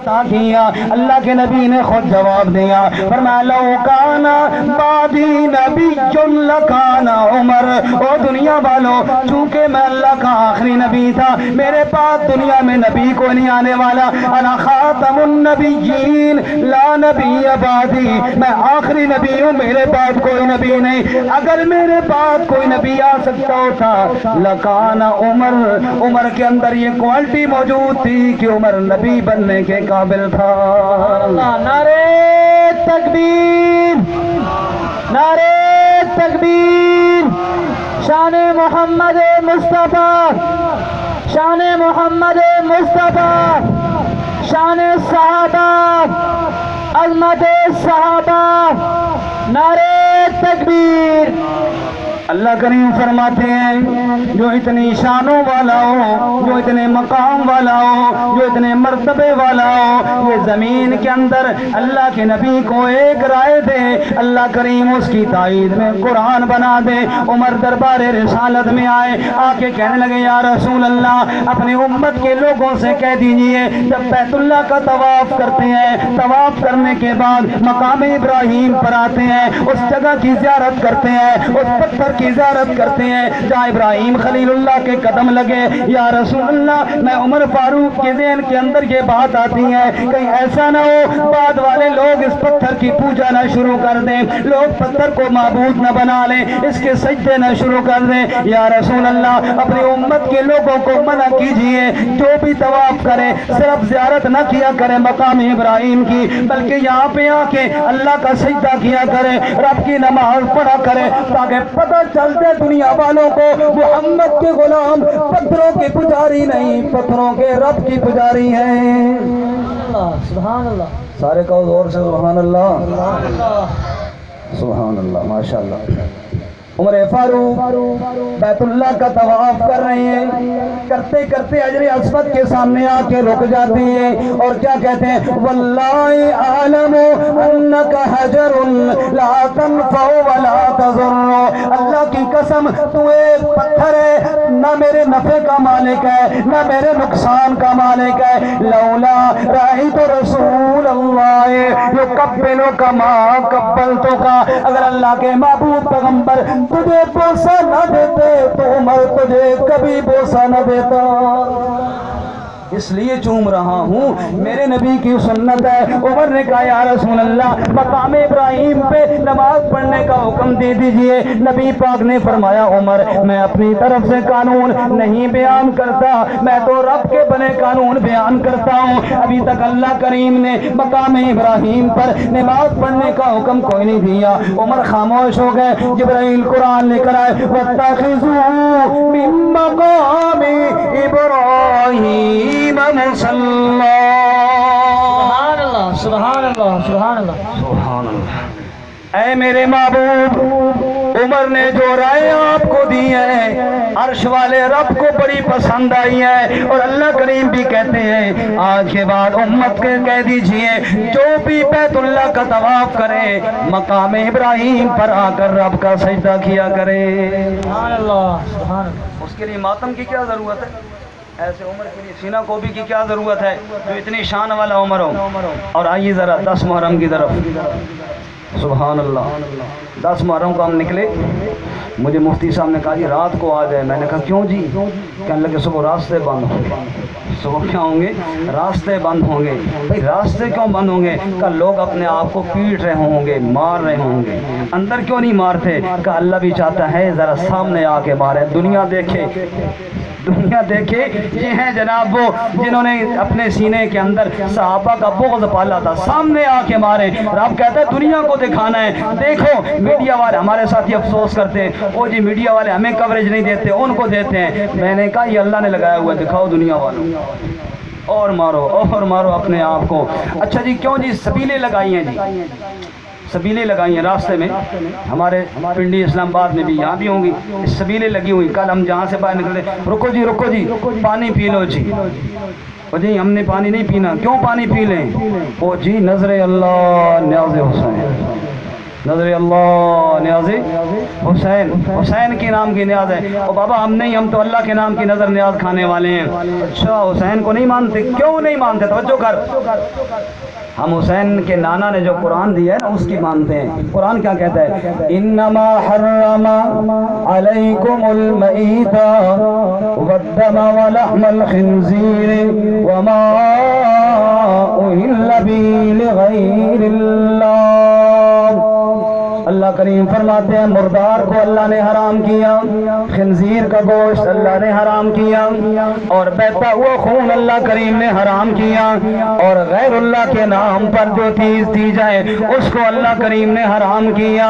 کیا اللہ کے نبی نے خود جواب دیا، فرمایا لو کانا بعدی نبی لکانا عمر۔ او دنیا والوں، چونکہ میں اللہ کا آخری نبی تھا، میرے پاس دنیا میں نبی کو نہیں آنے والا، انا خاتم النبیین لا نبی بعدی، میں آخری نبی ہوں، میرے بعد کوئی نبی نہیں۔ اگر میرے بعد کوئی نبی آ سکتا ہوتا لکانا عمر، عمر کے اندر یہ کوالٹی موجود تھی کہ عمر نبی بننے کے قابل تھا۔ نعرہ تکبیر، نعرہ تکبیر، شان محمد مصطفیٰ، شان محمد مصطفیٰ، شان صحابہ، عظمت صحابہ، نعرہ تکبیر۔ اللہ کریم فرماتے ہیں جو اتنی شانوں والا ہو، جو اتنے مقام والا ہو، جو اتنے مرتبے والا ہو، یہ زمین کے اندر اللہ کے نبی کو ایک رائے دے، اللہ کریم اس کی تائید میں قرآن بنا دے۔ عمر دربار رسالت میں آئے، آ کے کہنے لگے یا رسول اللہ، اپنی امت کے لوگوں سے کہہ دیجئے جب بیت اللہ کا طواف کرتے ہیں، طواف کرنے کے بعد مقام ابراہیم پر آتے ہیں، اس جگہ کی زیارت کرتے ہیں، اس پتھر کی زیارت کرتے ہیں جہاں ابراہیم خلیل اللہ کے قدم لگے، یا رسول اللہ میں عمر فاروق کے ذہن کے اندر یہ بات آتی ہے کہیں ایسا نہ ہو بعد والے لوگ اس پتھر کی پوجا نہ شروع کر دیں، لوگ پتھر کو معبود نہ بنا لیں، اس کے سجدے نہ شروع کر دیں، یا رسول اللہ اپنی امت کے لوگوں کو منع کیجئے جو بھی طواف کرے صرف زیارت نہ کیا کرے مقام ابراہیم کی، بلکہ یہاں پہ آ کے اللہ کا سجدہ کیا کرے، رب کی نماز پڑھا کرے، تاکہ پتہ چلتے دنیا والوں کو محمد کے غلام پتھروں کے پجاری نہیں، پتھروں کے رب کی پجاری ہیں۔ سبحان اللہ، سارے کہو زور سے سبحان اللہ، سبحان اللہ، ماشاءاللہ۔ عمر فاروق بیت اللہ کا طواف کر رہے ہیں، کرتے کرتے حجر اسود کے سامنے آ کے رک جاتے ہیں اور کیا کہتے ہیں واللہ اعلم انک حجر لا تنفع ولا تضر، اللہ کی قسم تو ایک پتھر ہے، نہ میرے نفع کا مالک ہے نہ میرے نقصان کا مالک ہے، لولا رأیت رسول اللہ یقبلک ما قبلتک، اگر اللہ کے محبوب پیغمبر تجھے بوسہ نہ دیتے تو عمر تجھے کبھی بوسہ نہ دیتا، اس لیے چوم رہا ہوں، میرے نبی کی سنت ہے۔ عمر نے کہا یا رسول اللہ مقام ابراہیم پہ نماز پڑھنے کا حکم دے دیجئے، نبی پاک نے فرمایا عمر میں اپنی طرف سے قانون نہیں بیان کرتا، میں تو رب کے بنے قانون بیان کرتا ہوں، ابھی تک اللہ کریم نے مقام ابراہیم پر نماز پڑھنے کا حکم کوئی نہیں دیا۔ عمر خاموش ہو گئے، جبرائیل قرآن لے کر آئے وَاتَّخِذُوا مِن مَّقَامِ إِبْرَاهِيمَ مُصَلًّى، سبحان اللہ، سبحان اللہ، سبحان اللہ، سبحان اللہ۔ اے میرے محبوب، عمر نے جو رائے آپ کو دی ہے عرش والے رب کو بڑی پسند آئی ہے، اور اللہ کریم بھی کہتے ہیں آج کے بعد امت کے کہہ دیجئے جو بھی بیت اللہ کا طواف کرے مقام ابراہیم پر آ کر رب کا سجدہ کیا کرے۔ سبحان اللہ، سبحان اللہ۔ اس کے لیے ماتم کی کیا ضرورت ہے؟ ایسے عمر کے لیے سینہ کوبی کی کیا ضرورت ہے جو اتنی شان والا عمر ہو؟ اور آئیے ذرا 10 محرم کی طرف، سبحان اللہ۔ 10 محرم کو ہم نکلے، مجھے مفتی صاحب نے کہا جی رات کو آ جائے، میں نے کہا کیوں جی؟ کہنے لگے صبح راستے بند ہوں گے۔ صبح کیا ہوں گے؟ راستے بند ہوں گے۔ بھئی راستے کیوں بند ہوں گے؟ کہ لوگ اپنے آپ کو پیٹ رہے ہوں گے، مار رہے ہوں گے، اندر کیوں نہیں مارتے؟ کہ اللہ بھی چاہتا ہے ذرا سامنے آ کے مارے، دنیا دیکھے، دنیا دیکھے۔ یہ ہیں جناب وہ جنہوں نے اپنے سینے کے اندر صحابہ کا بغض پالا تھا، سامنے آ کے مارے۔ رب کہتا ہے دنیا کو دکھانا ہے، دیکھو میڈیا والے ہمارے ساتھ یہ افسوس کرتے ہیں وہ جی میڈیا والے ہمیں کوریج نہیں دیتے، ان کو دیتے ہیں۔ میں نے کہا یہ اللہ نے لگایا ہوا ہے، دکھاؤ دنیا والوں، اور مارو اپنے آپ کو۔ اچھا جی کیوں جی سبیلیں لگائی ہیں؟ جی سبیلیں لگائی ہیں راستے میں، ہمارے پنڈی اسلام آباد میں بھی، یہاں بھی ہوں گی سبیلیں لگی ہوئی۔ کل ہم جہاں سے باہر نکلے رکو جی پانی پی لو جی، جی ہم نے پانی نہیں پینا، کیوں پانی پی لیں؟ وہ جی نظر اللہ نیاز حسین، نظر اللہ نیازی حسین، حسین کی نام کی نیاز ہے۔ او بابا ہم نہیں، ہم تو اللہ کے نام کی نظر نیاز کھانے والے ہیں۔ اچھا حسین کو نہیں مانتے، کیوں نہیں مانتے؟ توجہ کر، ہم حسین کے نانا نے جو قرآن دیا ہے نا اس کی مانتے ہیں۔ قرآن کیا کہتا ہے؟ انما حرم علیکم المیت والدم ولحم الخنزیر وما اہل به لغیر اللہ۔ اللہ کریم فرماتے ہیں مردار کو اللہ نے حرام کیا، خنزیر کا گوشت اللہ نے حرام کیا، اور بہتا ہوا خون اللہ کریم نے حرام کیا، اور غیر اللہ کے نام پر جو چیز دی جائے اس کو اللہ کریم نے حرام کیا۔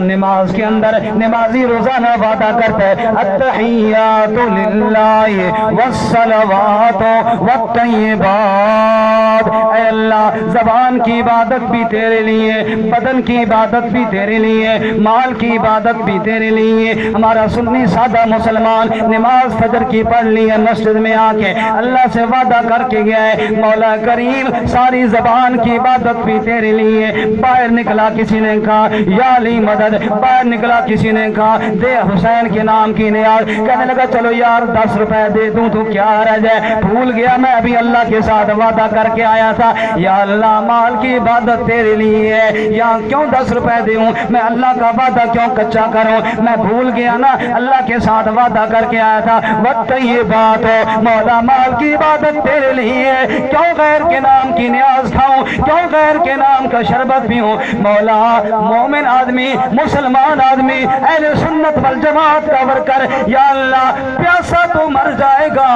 نماز کے اندر نمازی روزانہ وعدہ کرتا ہے التحیات للہ والصلوات والطیبات، اے اللہ زبان کی عبادت بھی تیرے لیے، بدن کی عبادت بھی تیرے لیے، مال کی عبادت بھی تیرے لیے۔ ہمارا سنی سادہ مسلمان نماز فجر کی پڑھ لی ہے، مسجد میں آ کے اللہ سے وعدہ کر کے گیا ہے مولا کریم ساری زبان کی عبادت بھی تیرے لیے۔ باہر نکلا کسی نے کہا یا علی مدد، باہر نکلا کسی نے کہا دے حسین کے نام کی نیاز، کہنے لگا چلو یار 10 روپے دے دوں تو کیا حرج ہے، بھول گیا میں ابھی اللہ کے ساتھ وعدہ کر کے آیا تھا، یا اللہ مال کی عبادت تیرے لیے ہے، یا کیوں 10 روپے دوں، میں اللہ کا وعدہ کیوں کچا کروں، میں بھول گیا نا اللہ کے ساتھ وعدہ کر کے آیا تھا۔ وقت یہ بات ہو مولا مال کی عبادت تیرے لیے ہے، کیوں غیر کے نام کی نیاز کھاؤں، کیوں غیر کے نام کا شربت پیوں۔ مولا مومن آدمی، مسلمان آدمی، اہل سنت والجماعت کا ورکر، یا اللہ پیاسا تو مر جائے گا،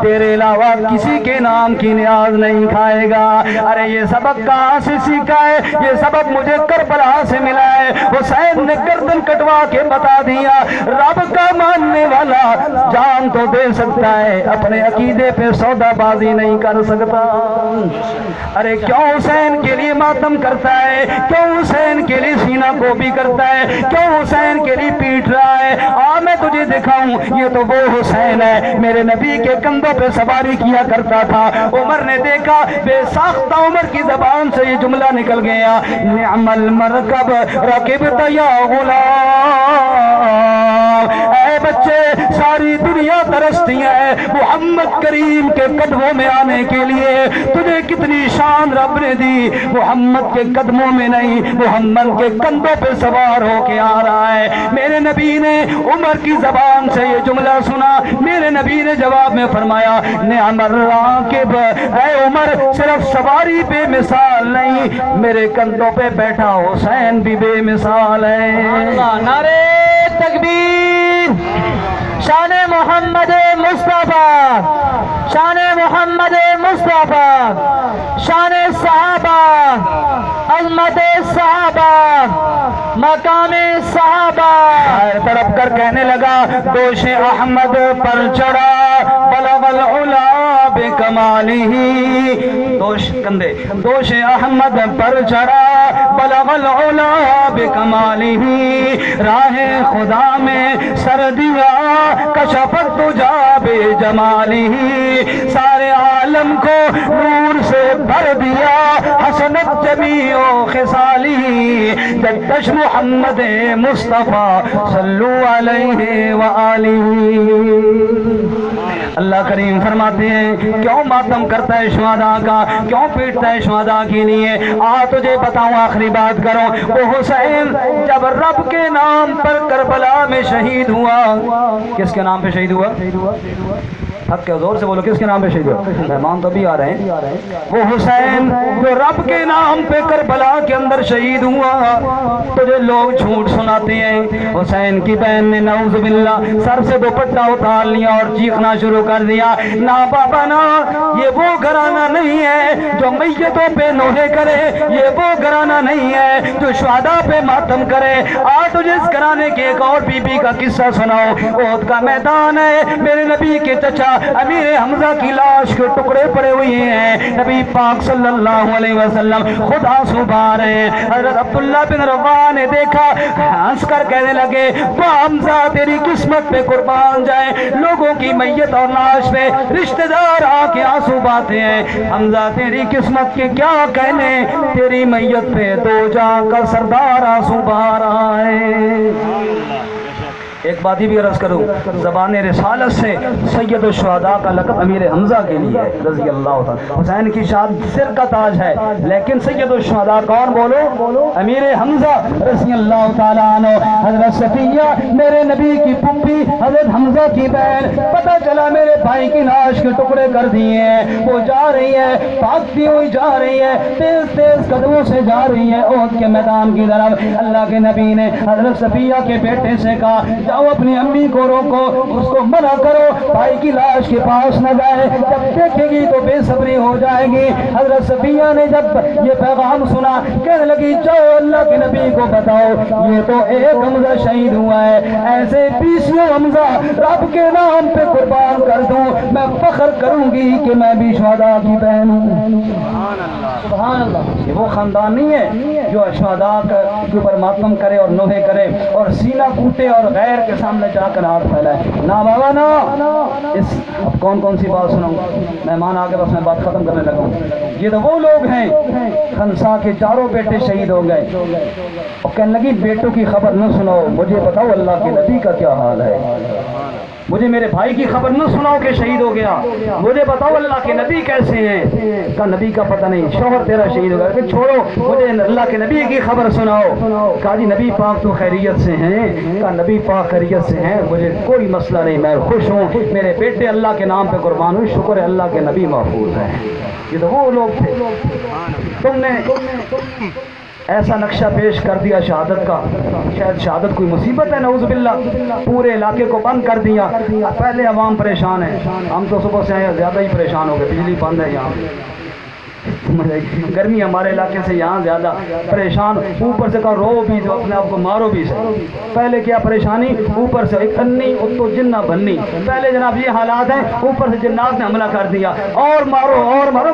تیرے علاوہ کسی کے نام کی نیاز نہیں کھائے گا۔ ارے یہ سبق کہاں سے سیکھا ہے؟ یہ سبق مجھے کربلا سے ملا ہے۔ حسین نے گردن کٹوا کے بتا دیا رب کا ماننے والا جان تو دے سکتا ہے، اپنے عقیدے پہ سودا بازی نہیں کر سکتا۔ ارے کیوں حسین کے لیے ماتم کرتا ہے، کیوں حسین کے لیے سینہ کو بھی کرتا ہے، کیوں حسین کے لیے پیٹ رہا ہے؟ آ میں تجھے دکھاؤں، یہ تو وہ حسین ہے میرے نبی کے کندھوں پہ سواری کیا کرتا تھا۔ عمر نے دیکھا، بے ساختہ عمر کی زبان سے یہ جملہ نکل گیا نعم المرکب رکبت یا غلام، اے بچے ساری دنیا ترستی ہے محمد کریم کے قدموں میں آنے کے لیے، تجھے کتنی شان رب نے دی، محمد کے قدموں میں نہیں محمد کے کندھوں پہ سوار ہو کے آ رہا ہے۔ میرے نبی نے عمر کی زبان سے یہ جملہ سنا، میرے نبی نے جواب میں فرمایا نعم الراکب، اے عمر صرف سواری بے مثال نہیں، میرے کندھوں پہ بیٹھا حسین بھی بے مثال ہے۔ نعرہ تکبیر، شان محمد مصطفیٰ، شان محمد مصطفیٰ، شان صحابہ، عظمت صحابہ، مقام صحابہ۔ تڑپ کر کہنے لگا دوش احمد پر چڑھا بلغ العلا بکمالہ، دوش احمد پر چڑھا بلغ العلا بکمالہ، راہ خدا میں سر دیا کشفت تجا بے جمالہ، سارے عالم کو نور سے بھر دیا حسنت جمیع خصالہ، جدش محمد مصطفیٰ صلو علیہ وآلہ۔ اللہ کریم فرماتے ہیں کیوں ماتم کرتا ہے شہداء کا، کیوں پیٹتا ہے شہداء کے لیے؟ تجھے بتاؤں آخری بات کروں، وہ حسین جب رب کے نام پر کربلا میں شہید ہوا، کس کے نام پہ شہید ہوا؟ حق کے زور سے بولو، کس کے نام پہ شہید ہوا؟ مہمان تو بھی آ رہے ہیں۔ وہ حسین جو رب کے نام پہ کربلا کے اندر شہید ہوا، تجھے لوگ جھوٹ سناتے ہیں۔ حسین کی بہن نے نعوذ باللہ سر سے دوپٹہ اتار لیا اور چیخنا شروع کر دیا، نا بابا نا، یہ وہ گھرانہ نہیں ہے جو میتوں پہ نوحے کرے، یہ وہ گھرانہ نہیں ہے جو شہداء پہ ماتم کرے۔ تجھے اس گھرانے کے ایک اور بی بی کا قصہ سناؤ۔ احد کا میدان ہے، میرے نبی کے چچا امیر حمزہ کی لاش کے ٹکڑے پڑے ہوئے ہیں، نبی پاک صلی اللہ علیہ وسلم خود آنسو بہا رہے ہیں۔ حضرت عبداللہ بن رواحہ نے دیکھا، ہنس کر کہنے لگے وہ حمزہ تیری قسمت پہ قربان جائے، لوگوں کی میت اور لاش پہ رشتہ دار آ کے آنسو بہاتے ہیں، حمزہ تیری قسمت کے کیا کہنے، تیری میت پہ دو جہاں کا سردار آنسو بہا رہا ہے۔ ایک بات ہی بھی عرض کروں، زبان رسالت سے سید الشہداء کا لقب امیر حمزہ کے لیے ہے رضی اللہ تعالیٰ۔ حسین کی شاد سر کا تاج ہے، لیکن سید الشہداء کون بولو؟ امیر حمزہ رضی اللہ تعالیٰ عنہ۔ حضرت صفیہ میرے نبی کی پھپھی، حضرت حمزہ کی بہن، پتہ چلا میرے بھائی کی لاش کے ٹکڑے کر دیے ہیں، وہ جا رہی ہے، بھاگتی ہوئی جا رہی ہے، تیز تیز قدموں سے جا رہی ہے احد کے میدان کی طرف۔ اللہ کے نبی نے حضرت صفیہ کے بیٹے سے کہا جاؤ اپنی امی کو روکو، اس کو منع کرو بھائی کی لاش کے پاس نہ جائے، جب دیکھے گی تو بے صبری ہو جائے گی۔ حضرت صفیہ نے جب یہ پیغام سنا کہنے لگی جاؤ اللہ کے نبی کو بتاؤ یہ تو ایک حمزہ شہید ہوا ہے، ایسے 20 حمزہ رب کے نام پہ قربان کر دوں، میں فخر کروں گی کہ میں بھی شہداء کی بہن ہوں۔ سبحان اللہ۔ یہ وہ خاندان نہیں ہے جو شہداء کے اوپر ماتم کرے اور نوحے کرے اور سینہ کوٹے اور غیر کے سامنے جا کر ہاتھ پھیلائے، نا بابا نا۔ اب کون کون سی بات سناؤں، مہمان آگے بس میں بات ختم کرنے لگا ہوں۔ یہ تو وہ لوگ ہیں خنسا کے چاروں بیٹے شہید ہو گئے اور کہنے لگی بیٹوں کی خبر نہ سناؤ، مجھے بتاؤ اللہ کے نبی کا کیا حال ہے، مجھے میرے بھائی کی خبر نہ سناؤ کہ شہید ہو گیا، مجھے بتاؤ اللہ کے نبی کیسے ہیں۔ کہا نبی کا پتہ نہیں، شوہر تیرا شہید ہو گیا، کہ چھوڑو مجھے اللہ کے نبی کی خبر سناؤ۔ کہا جی نبی پاک تو خیریت سے ہیں۔ کہا نبی پاک خیریت سے ہیں، مجھے کوئی مسئلہ نہیں، میں خوش ہوں، میرے بیٹے اللہ کے نام پہ قربان ہوئے، شکر ہے اللہ کے نبی محفوظ ہیں۔ یہ تو وہ لوگ تھے، تم نے ایسا نقشہ پیش کر دیا شہادت کا، شاید شہادت کوئی مصیبت ہے نعوذ باللہ، پورے علاقے کو بند کر دیا۔ پہلے عوام پریشان ہے، ہم تو صبح سے آئے زیادہ ہی پریشان ہو گئے، بجلی بند ہے یہاں، گرمی ہمارے علاقے سے یہاں زیادہ پریشان، اوپر سے کہا رو بھی تو اپنے آپ کو مارو بھی سے۔ پہلے کیا پریشانی، اوپر سے ایک انی اتو جنہ بننی، پہلے جناب یہ حالات ہیں، اوپر سے جنات نے حملہ کر دیا، اور مارو،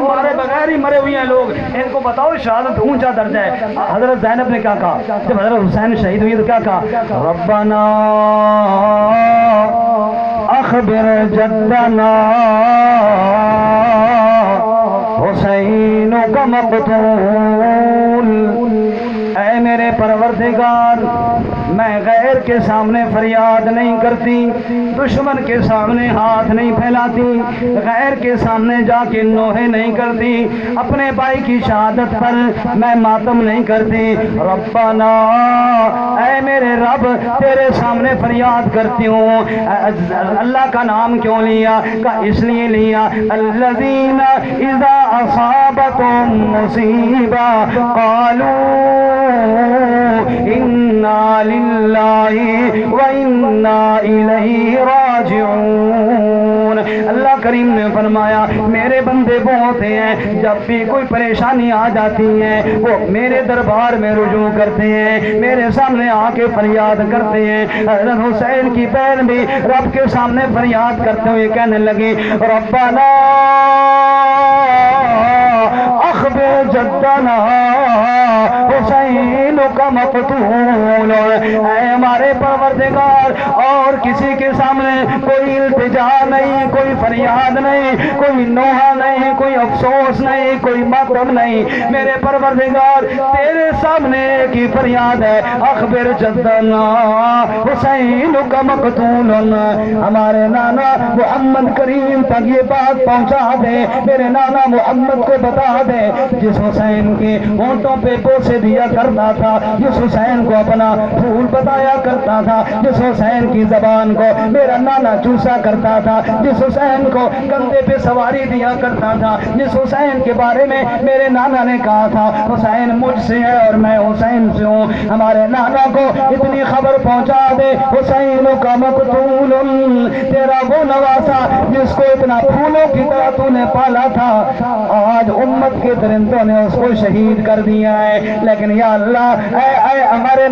مارے بغیر ہی مرے ہوئے ہیں لوگ، ان کو بتاؤ شہادت اونچا درجہ ہے۔ حضرت زینب نے کیا کہا جب حضرت حسین شہید ہوئی تو کیا کہا، ربنا اخبر جدنا حسین کا مقتول، اے میرے پروردگار میں غیر کے سامنے فریاد نہیں کرتی، دشمن کے سامنے ہاتھ نہیں پھیلاتی، غیر کے سامنے جا کے نوحے نہیں کرتی، اپنے بھائی کی شہادت پر میں ماتم نہیں کرتی۔ ربنا اے میرے رب تیرے سامنے فریاد کرتی ہوں۔ اللہ کا نام کیوں لیا؟ کہ اس لیے لیا الذین اذا اصابتهم مصیبہ قالوا انا للہ وانا الیہ راجعون۔ اللہ کریم نے فرمایا میرے بندے وہ ہوتے ہیں جب بھی کوئی پریشانی آ جاتی ہے وہ میرے دربار میں رجوع کرتے ہیں، میرے سامنے آ کے فریاد کرتے ہیں۔ حضرت حسین کی بہن بھی رب کے سامنے فریاد کرتے ہوئے کہنے لگی ربنا اخبر جدنا حسین کا مقتول، اے ہمارے پروردگار اور کسی کے سامنے کوئی التجا نہیں، کوئی فریاد نہیں، کوئی نوحہ نہیں، کوئی افسوس نہیں، کوئی ماتم نہیں، میرے پروردگار تیرے سامنے کی فریاد ہے اخبر جدنا حسین کا مقتول۔ ہمارے نانا محمد کریم تک یہ بات پہنچا دے، میرے نانا محمد کو بتا دے جس حسین کے ہونٹوں پہ بوسے دیا کرتا تھا، جس حسین کو اپنا پھول بتایا کرتا تھا، جس حسین کی زبان کو میرا نانا چوسا کرتا تھا، جس حسین کو کندھے پہ سواری دیا کرتا تھا، جس حسین کے بارے میں میرے نانا نے کہا تھا حسین مجھ سے ہے اور میں حسین سے ہوں، ہمارے نانا کو اتنی خبر پہنچا دے حسین کا مقتول، تیرا وہ نواسا جس کو اتنا پھولوں کی طرح تو نے پالا تھا آج امت کے درندوں نے اس کو شہید کر دیا ہے۔ لیکن یا اللہ اے ہمارے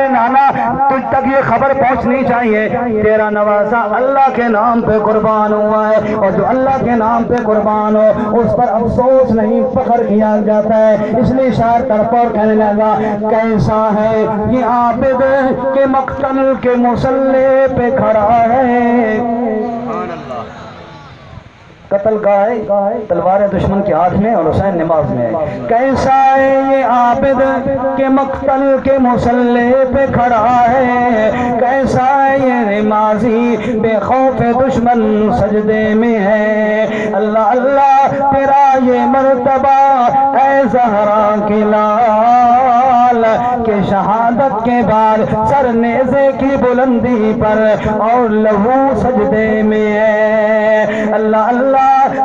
نانا تجھ تک یہ خبر پہنچنی چاہیے تیرا نواسا اللہ کے نام پہ قربان ہوا ہے، اور جو اللہ کے نام پہ قربان ہو اس پر افسوس نہیں فخر کیا جاتا ہے۔ اس لیے شاعر طرف اور کہنے لگا کیسا ہے یہ عابد کے مقتل کے مسلح پہ کھڑا ہے، قتل کا ہے، تلوار دشمن کے ہاتھ میں اور حسین نماز میں ہے۔ کیسا ہے یہ عابد کہ مقتل کے مصلی پہ کھڑا ہے، کیسا ہے یہ نمازی بے خوف دشمن سجدے میں ہے۔ اللہ اللہ تیرا یہ مرتبہ اے زہرا کی لال کہ شہادت کے بعد سر نیزے کی بلندی پر اور لہو سجدے میں ہے۔ اللہ اللہ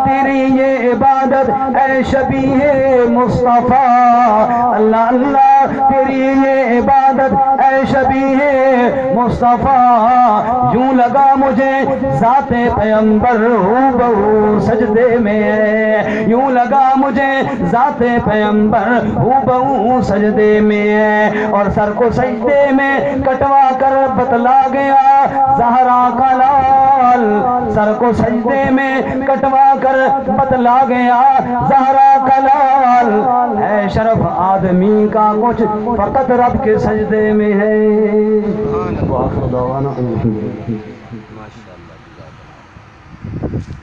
تیری یہ عبادت اے شبیہ مصطفیٰ، اللہ اللہ تیری یہ عبادت اے شبیہ مصطفیٰ، یوں لگا مجھے ذات پیغمبر ہو بہو سجدے میں ہے، یوں لگا مجھے ذات پیغمبر ہو بہو سجدے میں ہے۔ اور سر کو سجدے میں کٹوا کر بتلا گیا زہرا کا لال، سر کو سجدے میں کٹوا کر بتلا گیا زہرا کا لال، ہے شرف آدمی کا کچھ فقط رب کے سجدے میں ہے۔ وآخر دعوانا